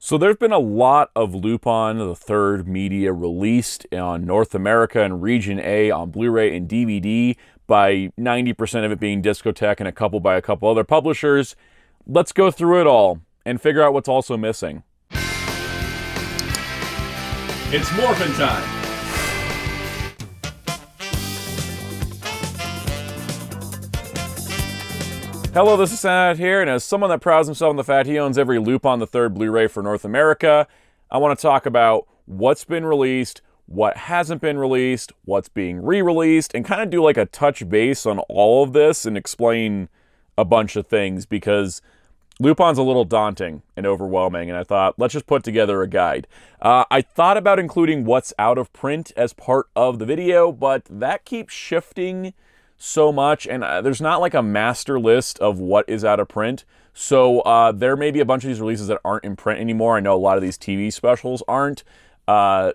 So there's been a lot of Lupin III media released on North America and Region A on Blu-ray and DVD, by 90% of it being Discotek and a couple by a couple other publishers. Let's go through it all and figure out what's also missing. It's morphin' time! Hello, this is Soundout here, and as someone that prouds himself on the fact he owns every Lupin III Blu-ray for North America, I want to talk about what's been released, what hasn't been released, what's being re-released, and kind of do like a touch base on all of this and explain a bunch of things, because Lupin's a little daunting and overwhelming, and I thought, let's just put together a guide. I thought about including what's out of print as part of the video, but that keeps shifting so much, and there's not like a master list of what is out of print. So there may be a bunch of these releases that aren't in print anymore. I know a lot of these TV specials aren't.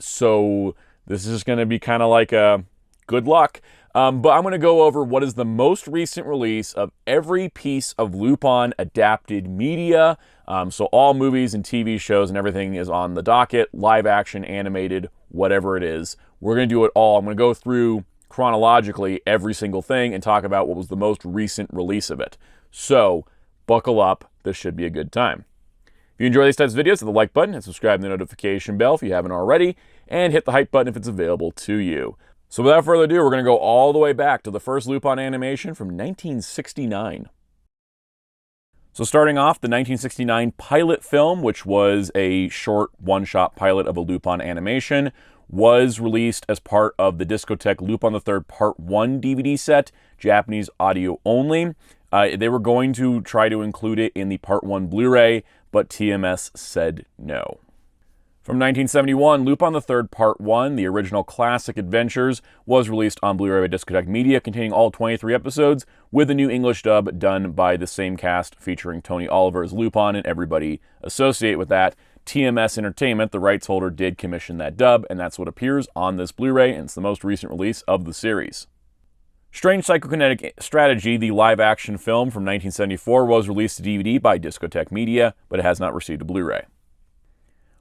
So this is just going to be kind of like a good luck. But I'm going to go over what is the most recent release of every piece of Lupin adapted media. So all movies and TV shows and everything is on the docket, live action, animated, whatever it is. We're going to do it all. I'm going to go through chronologically every single thing and talk about what was the most recent release of it. So buckle up. This should be a good time. If you enjoy these types of videos, hit the like button and subscribe to the notification bell if you haven't already, and hit the hype button if it's available to you. So without further ado, we're going to go all the way back to the first Lupin animation from 1969. So starting off, the 1969 pilot film, which was a short one-shot pilot of a Lupin animation, was released as part of the Discotek Lupin III Part 1 DVD set, Japanese audio only. They were going to try to include it in the Part 1 Blu-ray, but TMS said no. From 1971, Lupin III Part 1, the original classic adventures, was released on Blu-ray by Discotek Media, containing all 23 episodes, with a new English dub done by the same cast, featuring Tony Oliver as Lupin and everybody associated with that. TMS Entertainment, the rights holder, did commission that dub, and that's what appears on this Blu-ray, and it's the most recent release of the series. Strange Psychokinetic Strategy, the live-action film from 1974, was released to DVD by Discotek Media, but it has not received a Blu-ray.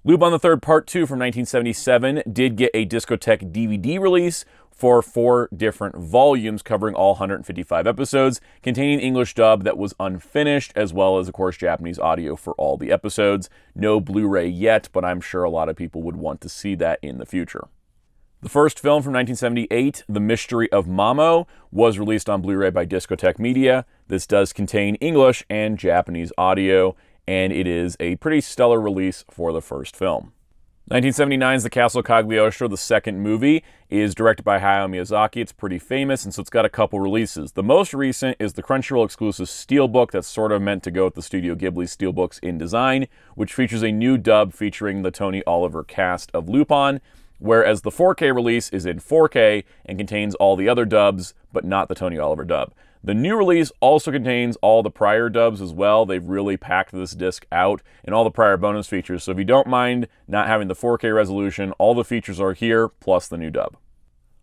Lupin III Part 2 from 1977 did get a Discotek DVD release for 4 different volumes covering all 155 episodes, containing English dub that was unfinished, as well as, of course, Japanese audio for all the episodes. No Blu-ray yet, but I'm sure a lot of people would want to see that in the future. The first film from 1978, The Mystery of Mamo, was released on Blu-ray by Discotek Media. This does contain English and Japanese audio, and it is a pretty stellar release for the first film. 1979's The Castle Cagliostro, the second movie, is directed by Hayao Miyazaki. It's pretty famous, and so it's got a couple releases. The most recent is the Crunchyroll exclusive Steelbook that's sort of meant to go with the Studio Ghibli Steelbooks in design, which features a new dub featuring the Tony Oliver cast of Lupin, whereas the 4K release is in 4K and contains all the other dubs, but not the Tony Oliver dub. The new release also contains all the prior dubs as well. They've really packed this disc out and all the prior bonus features. So if you don't mind not having the 4K resolution, all the features are here, plus the new dub.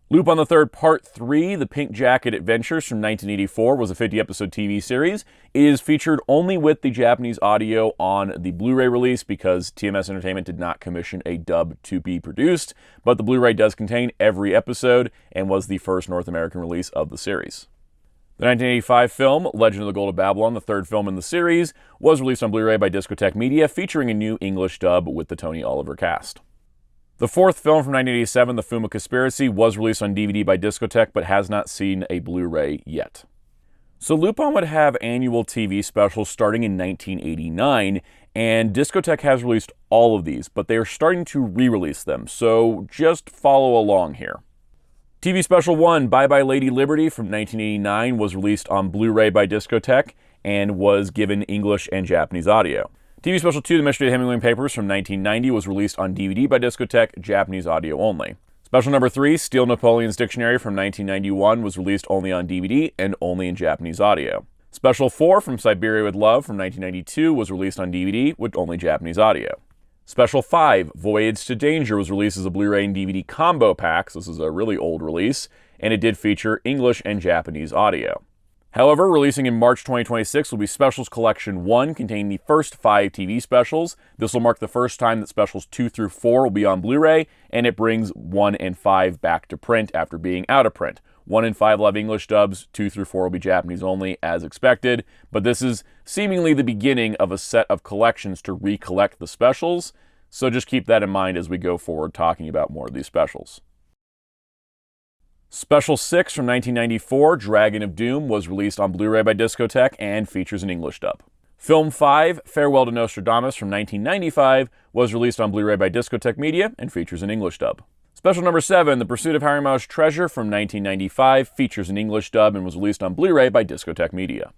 Lupin III Part 3, The Pink Jacket Adventures from 1984, was a 50-episode TV series. It is featured only with the Japanese audio on the Blu-ray release because TMS Entertainment did not commission a dub to be produced, but the Blu-ray does contain every episode and was the first North American release of the series. The 1985 film, Legend of the Gold of Babylon, the third film in the series, was released on Blu-ray by Discotek Media, featuring a new English dub with the Tony Oliver cast. The fourth film from 1987, The Fuma Conspiracy, was released on DVD by Discotek, but has not seen a Blu-ray yet. So Lupin would have annual TV specials starting in 1989, and Discotek has released all of these, but they are starting to re-release them, so just follow along here. TV Special 1, Bye Bye Lady Liberty from 1989 was released on Blu-ray by Discotek and was given English and Japanese audio. TV Special 2, The Mystery of the Hemingway Papers from 1990 was released on DVD by Discotek, Japanese audio only. Special number 3, Steele Napoleon's Dictionary from 1991 was released only on DVD and only in Japanese audio. Special 4 from Siberia with Love from 1992 was released on DVD with only Japanese audio. Special 5, Voyage to Danger, was released as a Blu-ray and DVD combo pack, so this is a really old release, and it did feature English and Japanese audio. However, releasing in March 2026 will be Specials Collection 1, containing the first 5 TV specials. This will mark the first time that Specials 2 through 4 will be on Blu-ray, and it brings 1 and 5 back to print after being out of print. 1 and 5 will have English dubs, 2 through 4 will be Japanese only, as expected, but this is seemingly the beginning of a set of collections to recollect the specials, so just keep that in mind as we go forward talking about more of these specials. Special 6 from 1994, Dragon of Doom, was released on Blu-ray by Discotek and features an English dub. Film 5, Farewell to Nostradamus from 1995, was released on Blu-ray by Discotek Media and features an English dub. Special number 7, The Pursuit of Harimao's Treasure from 1995, features an English dub and was released on Blu-ray by Discotek Media.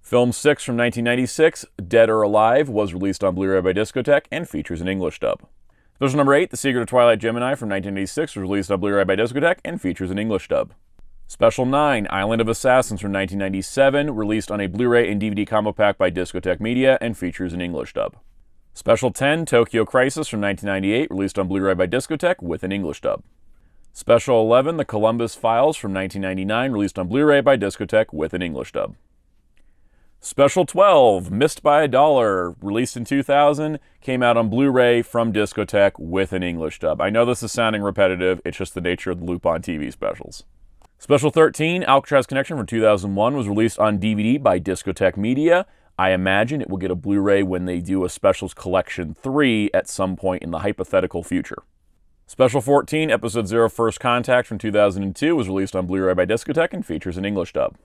Film 6 from 1996, Dead or Alive, was released on Blu-ray by Discotek and features an English dub. Special number 8, The Secret of Twilight Gemini from 1986, was released on Blu-ray by Discotek and features an English dub. Special 9, Island of Assassins from 1997, released on a Blu-ray and DVD combo pack by Discotek Media and features an English dub. Special 10, Tokyo Crisis from 1998, released on Blu-ray by Discotek with an English dub. Special 11, The Columbus Files from 1999, released on Blu-ray by Discotek with an English dub. Special 12, Missed by a Dollar, released in 2000, came out on Blu-ray from Discotek with an English dub. I know this is sounding repetitive, it's just the nature of the Lupin TV specials. Special 13, Alcatraz Connection from 2001, was released on DVD by Discotek Media. I imagine it will get a Blu-ray when they do a Specials Collection 3 at some point in the hypothetical future. Special 14, Episode 0 First Contact from 2002, was released on Blu-ray by Discotek and features an English dub.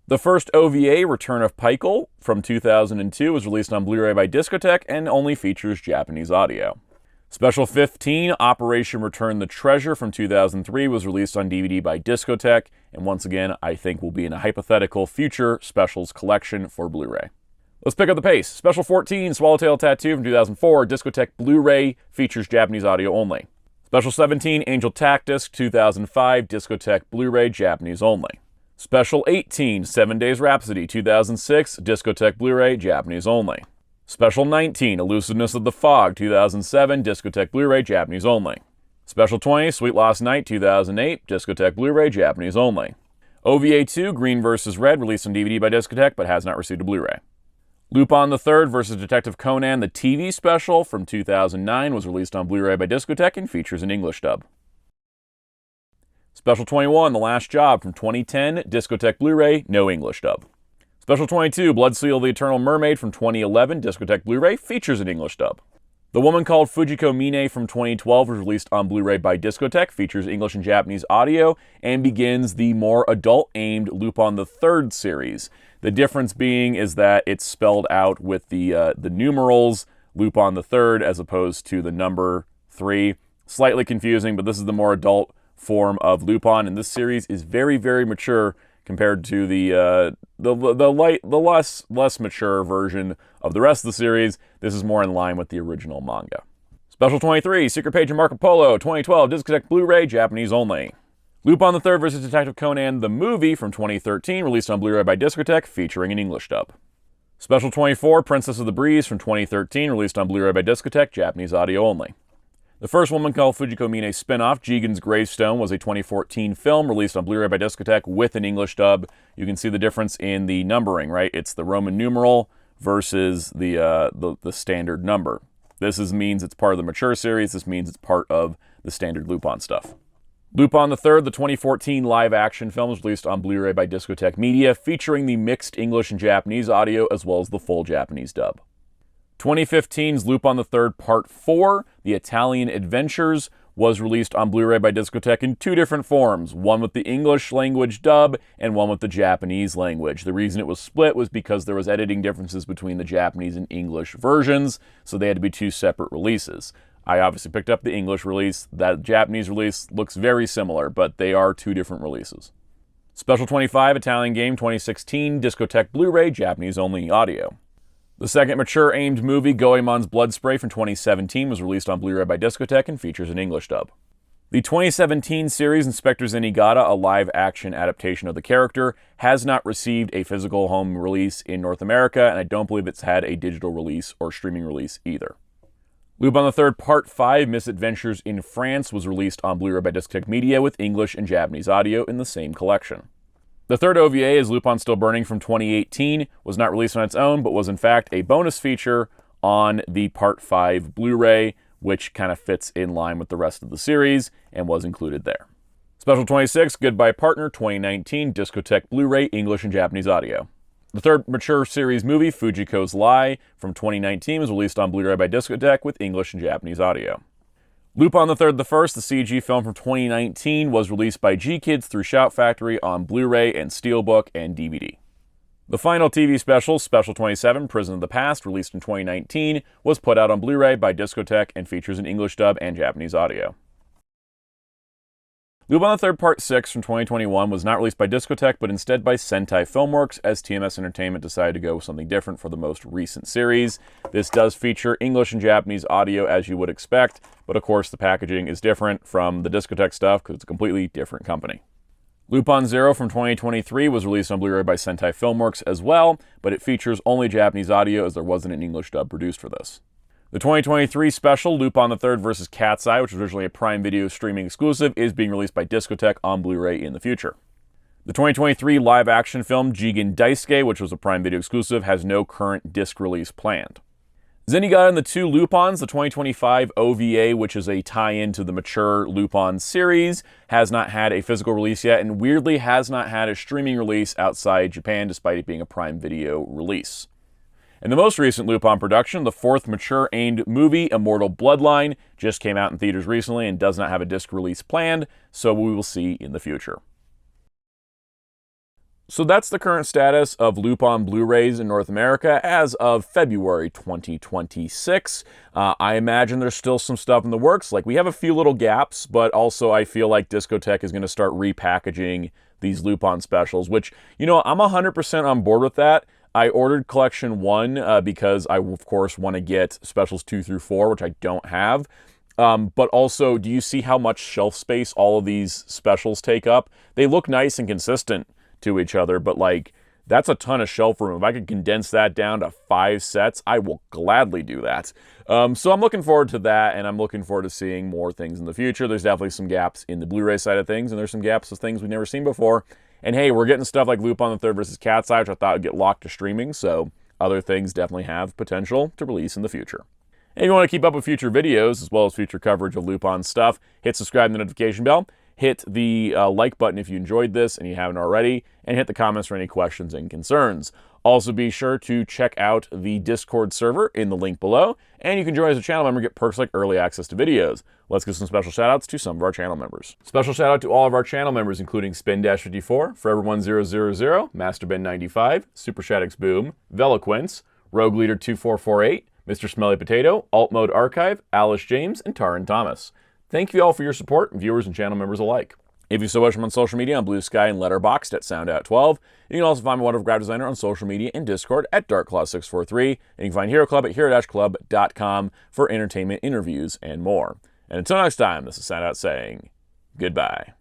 The first OVA, Return of Peikel, from 2002, was released on Blu-ray by Discotek and only features Japanese audio. Special 15, Operation Return the Treasure from 2003, was released on DVD by Discotek, and once again, I think will be in a hypothetical future Specials collection for Blu-ray. Let's pick up the pace. Special 14, Swallowtail Tattoo from 2004, Discotek Blu-ray, features Japanese audio only. Special 17, Angel Tactus, 2005, Discotek Blu-ray, Japanese only. Special 18, 7 Days Rhapsody, 2006, Discotek Blu-ray, Japanese only. Special 19, Elusiveness of the Fog, 2007, Discotek Blu-ray, Japanese only. Special 20, Sweet Lost Night, 2008, Discotek Blu-ray, Japanese only. OVA 2, Green vs. Red, released on DVD by Discotek, but has not received a Blu-ray. Lupin III vs. Detective Conan, the TV special from 2009, was released on Blu-ray by Discotek and features an English dub. Special 21, The Last Job from 2010, Discotek Blu-ray, no English dub. Special 22, Blood Seal of the Eternal Mermaid from 2011, Discotek Blu-ray, features an English dub. The Woman Called Fujiko Mine from 2012 was released on Blu-ray by Discotek, features English and Japanese audio, and begins the more adult-aimed Lupin III series. The difference being is that it's spelled out with the numerals Lupin III as opposed to the number 3. Slightly confusing, but this is the more adult form of Lupin, and this series is very, very mature compared to the less mature version of the rest of the series. This is more in line with the original manga. Special 23, Secret Page of Marco Polo, 2012, Discotek Blu-ray, Japanese only. Lupin III vs. Detective Conan, the movie from 2013, released on Blu-ray by Discotek, featuring an English dub. Special 24, Princess of the Breeze from 2013, released on Blu-ray by Discotek, Japanese audio only. The first Woman Called Fujiko Mine spin-off, Jigen's Gravestone, was a 2014 film released on Blu-ray by Discotek with an English dub. You can see the difference in the numbering, right? It's the Roman numeral versus the standard number. This means it's part of the mature series. This means it's part of the standard Lupin stuff. Lupin III, the 2014 live-action film, was released on Blu-ray by Discotek Media, featuring the mixed English and Japanese audio as well as the full Japanese dub. 2015's Lupin III Part 4, The Italian Adventures, was released on Blu-ray by Discotek in 2 different forms, one with the English language dub and one with the Japanese language. The reason it was split was because there was editing differences between the Japanese and English versions, so they had to be 2 separate releases. I obviously picked up the English release. That Japanese release looks very similar, but they are 2 different releases. Special 25, Italian Game 2016, Discotek Blu-ray, Japanese only audio. The second mature-aimed movie, Goemon's Blood Spray from 2017, was released on Blu-ray by Discotek and features an English dub. The 2017 series Inspector Zenigata, a live-action adaptation of the character, has not received a physical home release in North America, and I don't believe it's had a digital release or streaming release either. Lupin III Part 5, Misadventures in France, was released on Blu-ray by Discotek Media with English and Japanese audio in the same collection. The third OVA is Lupin Still Burning from 2018, was not released on its own, but was in fact a bonus feature on the Part 5 Blu-ray, which kind of fits in line with the rest of the series and was included there. Special 26, Goodbye Partner 2019, Discotek Blu-ray, English and Japanese audio. The third mature series movie, Fujiko's Lie, from 2019, was released on Blu-ray by Discotek with English and Japanese audio. Lupin III the First, the CG film from 2019, was released by G-Kids through Shout Factory on Blu-ray and Steelbook and DVD. The final TV special, Special 27, Prison of the Past, released in 2019, was put out on Blu-ray by Discotek and features an English dub and Japanese audio. Lupin III Part 6 from 2021 was not released by Discotek, but instead by Sentai Filmworks, as TMS Entertainment decided to go with something different for the most recent series. This does feature English and Japanese audio, as you would expect, but of course the packaging is different from the Discotek stuff because it's a completely different company. Lupin Zero from 2023 was released on Blu-ray by Sentai Filmworks as well, but it features only Japanese audio as there wasn't an English dub produced for this. The 2023 special, Lupin III vs. Cat's Eye, which was originally a Prime Video streaming exclusive, is being released by Discotek on Blu-ray in the future. The 2023 live-action film, Jigen Daisuke, which was a Prime Video exclusive, has no current disc release planned. Zenigata and the Two Lupins, the 2025 OVA, which is a tie-in to the mature Lupin series, has not had a physical release yet, and weirdly has not had a streaming release outside Japan, despite it being a Prime Video release. And the most recent Lupin production, the fourth mature-aimed movie, Immortal Bloodline, just came out in theaters recently and does not have a disc release planned, so we will see in the future. So that's the current status of Lupin Blu-rays in North America as of February 2026. I imagine there's still some stuff in the works. Like, we have a few little gaps, but also I feel like Discotek is going to start repackaging these Lupin specials, which, you know, I'm 100% on board with that. I ordered Collection 1 because I, of course, want to get Specials 2 through 4, which I don't have. But also, do you see how much shelf space all of these specials take up? They look nice and consistent to each other, but, like, that's a ton of shelf room. If I could condense that down to 5 sets, I will gladly do that. So I'm looking forward to that, and I'm looking forward to seeing more things in the future. There's definitely some gaps in the Blu-ray side of things, and there's some gaps of things we've never seen before. And hey, we're getting stuff like Lupin III vs. Cat's Eye, which I thought would get locked to streaming, so other things definitely have potential to release in the future. And if you want to keep up with future videos, as well as future coverage of Lupin stuff, hit subscribe and the notification bell, hit the like button if you enjoyed this and you haven't already, and hit the comments for any questions and concerns. Also be sure to check out the Discord server in the link below, and you can join as a channel member and get perks like early access to videos. Let's give some special shoutouts to some of our channel members. Special shout out to all of our channel members, including Spin-54, Forever1000, MasterBen95, Super Shaddix Boom, Veloquence, Rogue Leader 2448, Mr. Smelly Potato, Alt Mode Archive, Alice James, and Taran Thomas. Thank you all for your support, viewers and channel members alike. If you so wish, I'm on social media on Blue Sky and Letterboxd at Soundout12. You can also find my wonderful graphic designer on social media and Discord at DarkClaw643. And you can find Hero Club at hero-club.com for entertainment, interviews, and more. And until next time, this is Soundout saying goodbye.